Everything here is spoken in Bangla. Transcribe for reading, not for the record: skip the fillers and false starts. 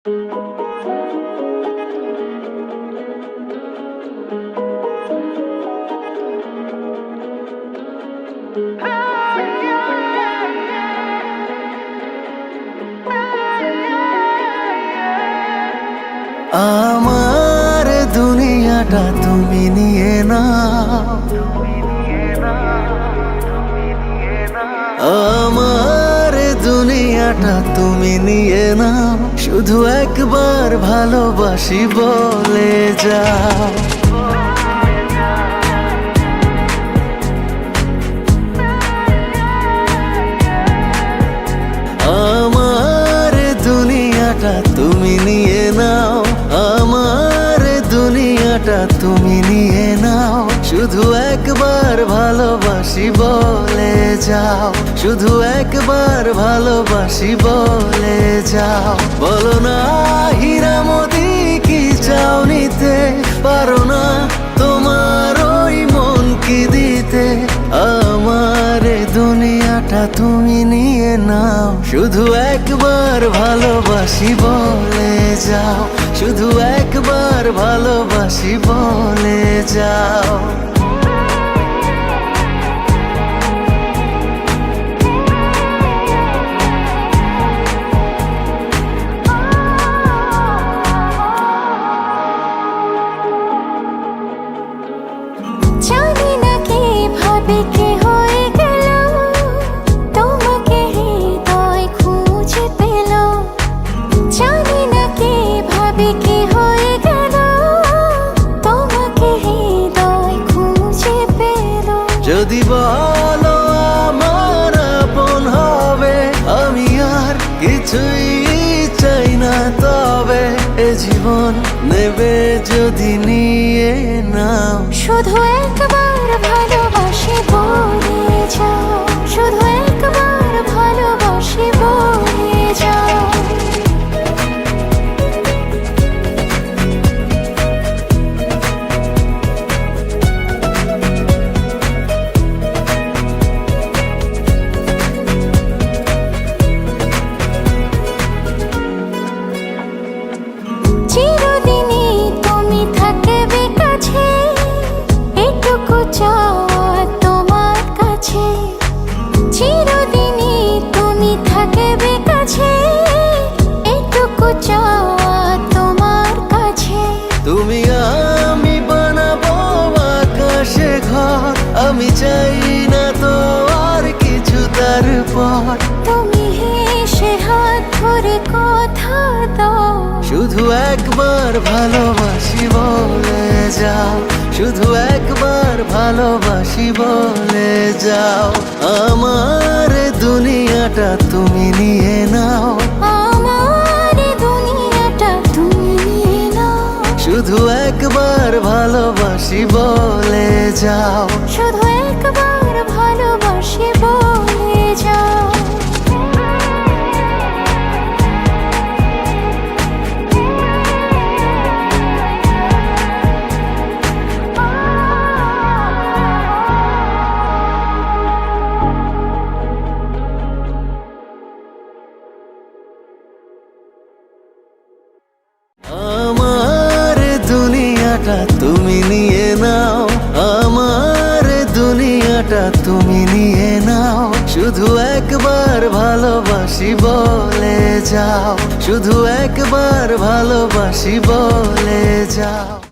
আমার দুনিয়াটা তুমি নিয়ে নাও, আমার দুনিয়াটা তুমি নিয়ে নাও, শুধু একবার ভালোবাসি বলে যাও। আমার দুনিয়াটা তুমি নিয়ে নাও, আমার দুনিয়াটা তুমি নিয়ে নাও, শুধু একবার ভালোবাসি বলে যাও, শুধু একবার ভালোবাসি বলে যাও। বলো না হীরা মোতি কি চাও নিতে, পারো না তোমার ওই মন কি দিতে। আমার দুনিয়াটা তুমি নিয়ে নাও, শুধু একবার ভালোবাসি বলে যাও, শুধু একবার ভালোবাসি বলে যাও। জানি না কে ভাবে কে হয়ে গেল, তোমাকে হৃদয় খুঁজে পেল। জানি না কে ভাবে কে হয়ে গেল, তোমাকে হৃদয় খুঁজে পেল। যদি বলো আমার আপন হবে, আমি আর কিছুই চাই না, তবে এ জীবন নেবে যদি নিয়ে নাও। শুধু একবার ভালোবাসি বলে যাও, শুধু একবার ভালোবাসি বলে যাও। চিরদিনই তুমি থাকবে কাছে, এটুকু চাওয়া তোমার কাছে। চিরদিনই তুমি থাকবে কাছে, এটুকু চাওয়া তোমার কাছে। তুমি আমি বানাবো আকাশে ঘর, আমি চাই না তো আর কিছু তারপর। তুমি হেসে হাত ধরে কথা দাও, শুধু একবার ভালোবাসি বলে যাও, শুধু একবার ভালোবাসি বলে যাও। আমার দুনিয়াটা তুমি নিয়ে নাও, আমার দুনিয়াটা তুমি নিয়ে নাও, শুধু একবার ভালোবাসি বলে যাও। শুধু একবার ভালোবাসি বলে যাও। আমার দুনিয়াটা তুমি নিয়ে নাও, আমার দুনিয়াটা তুমি নিয়ে নাও, শুধু একবার ভালোবাসি বলে যাও, শুধু একবার ভালোবাসি বলে যাও।